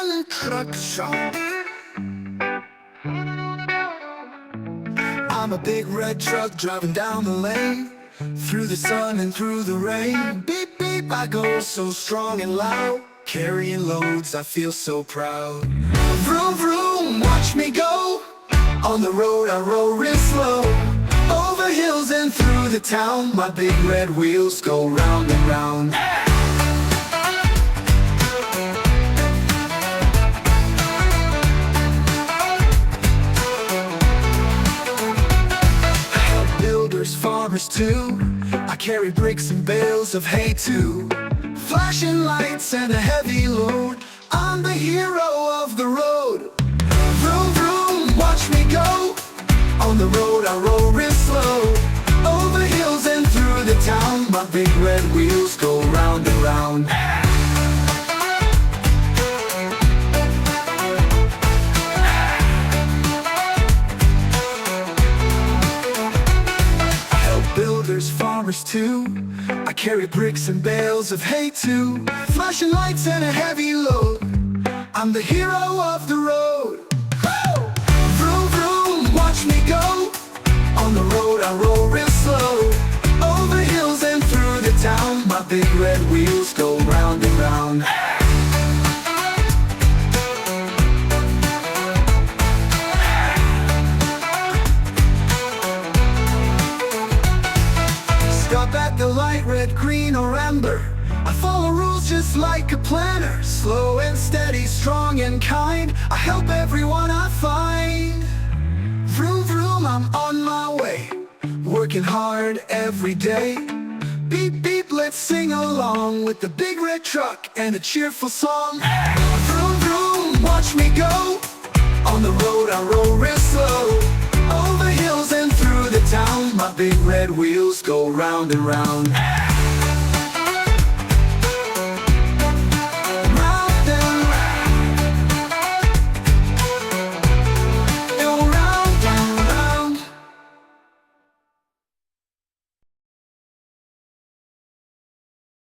one truck shop. I'm a big red truck driving down the lane, through the sun and through the rain. Beep, beep, I go so strong and loud, carrying loads, I feel so proud. Vroom, vroom, watch me go. On the road I roll real slow, over hills and through the town. My big red wheels go round and round. Farmers too, I carry bricks and bales of hay too. Flashing lights and a heavy load, I'm the hero of the road. Vroom, vroom, watch me go. On the road I roll real slow, over hills and through the town. My big red wheels go round and round. Farmers too, I carry bricks and bales of hay too. Flashing lights and a heavy load, I'm the hero of the road. Vroom, vroom, watch me go. On the road I roll real slow, over hills and through the town. My big red wheels go round and round. Stop at the light, red, green, or amber. I follow rules just like a planner. Slow and steady, strong and kind, I help everyone I find. Vroom, vroom, I'm on my way, working hard every day. Beep, beep, let's sing along with the big red truck and a cheerful song. Vroom, vroom, watch me go. On the road I roll real slow, over hills and through the town. My big red wheels go round and round.